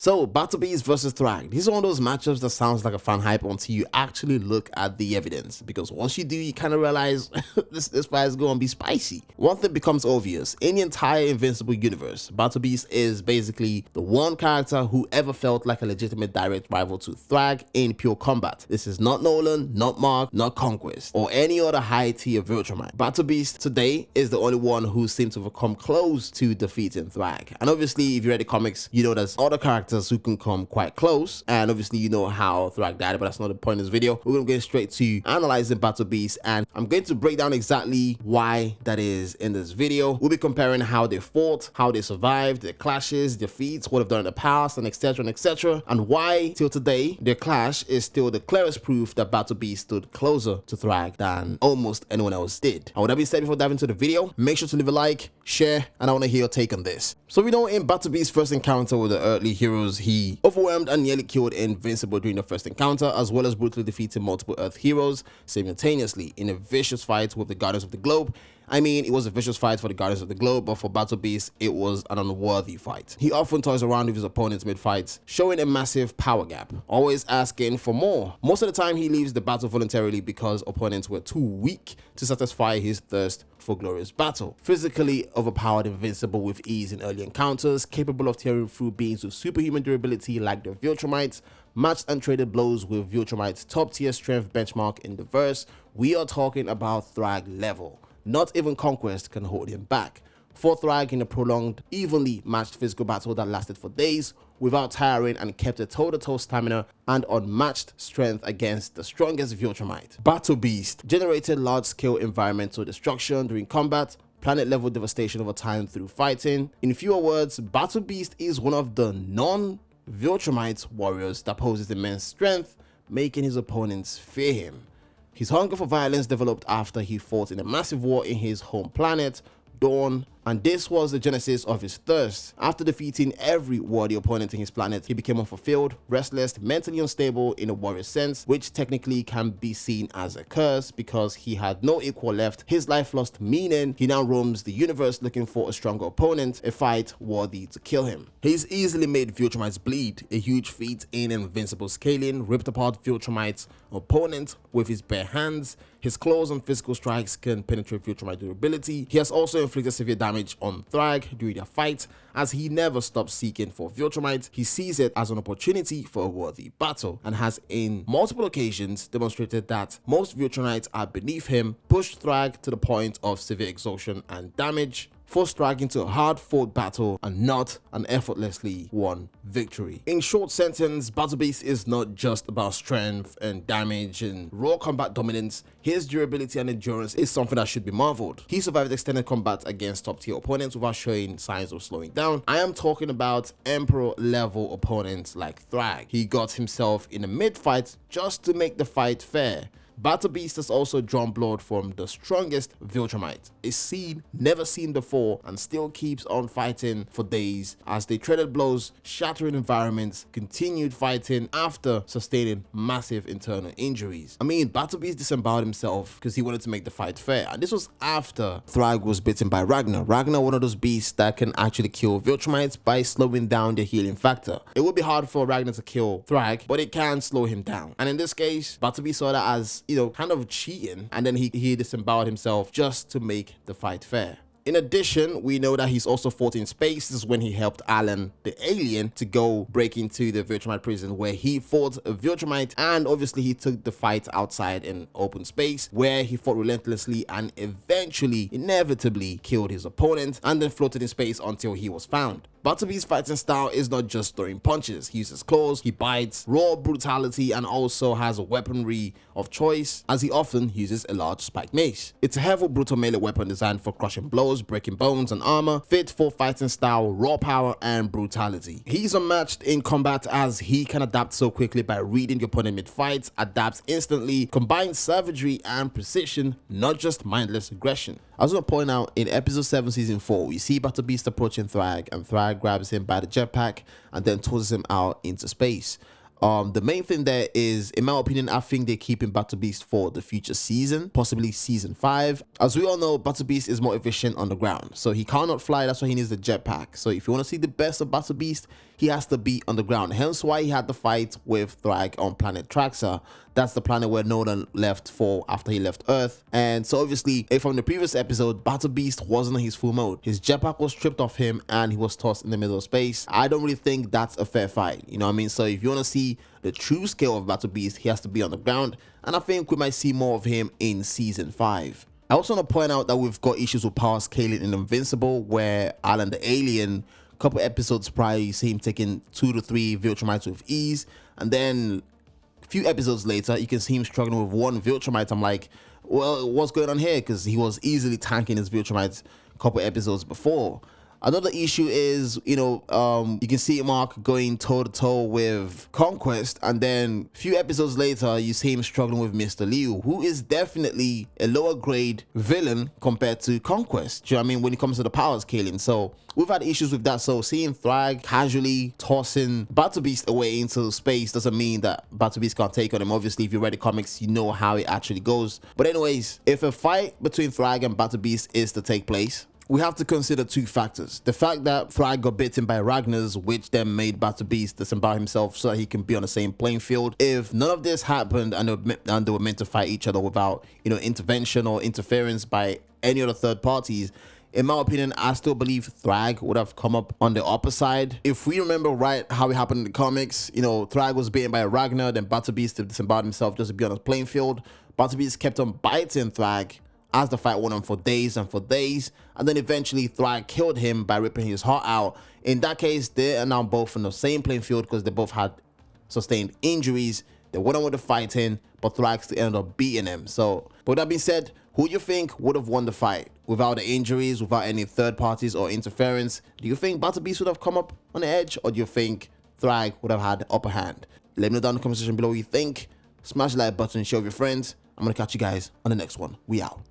So, Battle Beast versus Thragg. These are one of those matchups that sounds like a fan hype until you actually look at the evidence. Because once you do, you kind of realize this fight is going to be spicy. One thing becomes obvious. In the entire Invincible universe, Battle Beast is basically the one character who ever felt like a legitimate direct rival to Thragg in pure combat. This is not Nolan, not Mark, not Conquest, or any other high tier Viltrumite. Battle Beast today is the only one who seems to have come close to defeating Thragg. And obviously, if you read the comics, you know there's other characters who can come quite close, and obviously you know how Thragg died, but that's not the point of this video. We're going to get straight to analyzing Battle Beast, and I'm going to break down exactly why that is in this video. We'll be comparing how they fought, how they survived, their clashes, defeats, what they've done in the past, and etc, and why till today their clash is still the clearest proof that Battle Beast stood closer to Thragg than almost anyone else did. And with that being said, before diving into the video, make sure to leave a like, share, and I want to hear your take on this. So we know in Battle Beast's first encounter with the earthly heroes, he overwhelmed and nearly killed Invincible during the first encounter, as well as brutally defeating multiple Earth heroes simultaneously in a vicious fight with the Guardians of the Globe. I mean, it was a vicious fight for the Guardians of the Globe, but for Battle Beast, it was an unworthy fight. He often toys around with his opponents mid-fights, showing a massive power gap, always asking for more. Most of the time, he leaves the battle voluntarily because opponents were too weak to satisfy his thirst for glorious battle. Physically overpowered, Invincible with ease in early encounters, capable of tearing through beings with superhuman durability like the Viltrumites, matched and traded blows with Viltrumite's top-tier strength benchmark in the verse. We are talking about Thragg level. Not even Conquest can hold him back. For Thragg in a prolonged, evenly matched physical battle that lasted for days without tiring and kept a toe-to-toe stamina and unmatched strength against the strongest Viltrumite. Battle Beast generated large-scale environmental destruction during combat, planet-level devastation over time through fighting. In fewer words, Battle Beast is one of the non-Viltrumite warriors that poses immense strength, making his opponents fear him. His hunger for violence developed after he fought in a massive war in his home planet, Dawn, and this was the genesis of his thirst. After defeating every worthy opponent in his planet, he became unfulfilled, restless, mentally unstable in a warrior sense, which technically can be seen as a curse because he had no equal left. His life lost meaning. He now roams the universe looking for a stronger opponent, a fight worthy to kill him. He's easily made Viltrumites bleed, a huge feat in Invincible scaling, ripped apart Viltrumite's opponent with his bare hands. His claws and physical strikes can penetrate Viltrumite durability. He has also inflicted severe damage on Thragg during their fight, as he never stops seeking for Viltrumite. He sees it as an opportunity for a worthy battle, and has in multiple occasions demonstrated that most Viltrumites are beneath him, pushed Thragg to the point of severe exhaustion and damage, forced Thragg into a hard-fought battle and not an effortlessly won victory. In short sentence, Battle Beast is not just about strength and damage and raw combat dominance. His durability and endurance is something that should be marveled. He survived extended combat against top-tier opponents without showing signs of slowing down. I am talking about Emperor-level opponents like Thragg. He got himself in a mid-fight just to make the fight fair. Battle Beast has also drawn blood from the strongest Viltrumite, a scene never seen before, and still keeps on fighting for days as they traded blows, shattering environments, continued fighting after sustaining massive internal injuries. I mean, Battle Beast disemboweled himself because he wanted to make the fight fair, and this was after Thragg was bitten by Ragnar. Ragnar, one of those beasts that can actually kill Viltrumites by slowing down their healing factor. It would be hard for Ragnar to kill Thragg, but it can slow him down. And in this case, Battle Beast saw that as, kind of cheating, and then he disemboweled himself just to make the fight fair. In addition, we know that he's also fought in space. This is when he helped Alan, the alien, to go break into the Viltrumite prison, where he fought a Viltrumite, and obviously he took the fight outside in open space, where he fought relentlessly and eventually, inevitably, killed his opponent, and then floated in space until he was found. Battle Beast's fighting style is not just throwing punches. He uses claws, he bites, raw brutality, and also has a weaponry of choice, as he often uses a large spiked mace. It's a heavy, brutal melee weapon designed for crushing blows, breaking bones and armor, fit for fighting style, raw power, and brutality. He's unmatched in combat as he can adapt so quickly by reading your opponent mid-fight, adapts instantly, combines savagery and precision, not just mindless aggression. I was going to point out, in episode 7 season 4, we see Battle Beast approaching Thragg, and Thragg grabs him by the jetpack and then tosses him out into space. The main thing there is, in my opinion, I think they're keeping Battle Beast for the future season, possibly season 5. As we all know, Battle Beast is more efficient on the ground, so he cannot fly. That's why he needs the jetpack. So if you want to see the best of Battle Beast, he has to be on the ground. Hence why he had the fight with Thragg on planet Traxa. That's the planet where Nolan left for after he left Earth. And so obviously, from the previous episode, Battle Beast wasn't in his full mode. His jetpack was stripped off him and he was tossed in the middle of space. I don't really think that's a fair fight. You know what I mean? So if you want to see the true scale of Battle Beast, he has to be on the ground. And I think we might see more of him in Season 5. I also want to point out that we've got issues with power scaling in Invincible, where Alan the Alien, a couple episodes prior, you see him taking 2 to 3 Viltrumites with ease, and then a few episodes later, you can see him struggling with 1 Viltrumite. I'm like, well, what's going on here? Because he was easily tanking his Viltrumites a couple episodes before. Another issue is, you can see Mark going toe-to-toe with Conquest, and then a few episodes later, you see him struggling with Mr. Liu, who is definitely a lower grade villain compared to Conquest. Do you know what I mean? When it comes to the power scaling. So we've had issues with that. So seeing Thragg casually tossing Battle Beast away into space doesn't mean that Battle Beast can't take on him. Obviously, if you read the comics, you know how it actually goes. But anyways, if a fight between Thragg and Battle Beast is to take place, we have to consider 2 factors. The fact that Thragg got bitten by Ragnar's, which then made Battle Beast disembowel himself so that he can be on the same playing field. If none of this happened and they were meant to fight each other without, intervention or interference by any other third parties, in my opinion, I still believe Thragg would have come up on the upper side. If we remember right how it happened in the comics, Thragg was bitten by Ragnar, then Battle Beast disemboweled himself just to be on the playing field. Battle Beast kept on biting Thragg as the fight went on for days and for days, and then eventually Thragg killed him by ripping his heart out. In that case, they are now both on the same playing field because they both had sustained injuries. They went on with the fighting, but Thragg still ended up beating him. So, with that being said, who do you think would have won the fight? Without the injuries, without any third parties or interference, do you think Battle Beast would have come up on the edge, or do you think Thragg would have had the upper hand? Let me know down in the comment section below what you think. Smash the like button, share with your friends. I'm going to catch you guys on the next one. We out.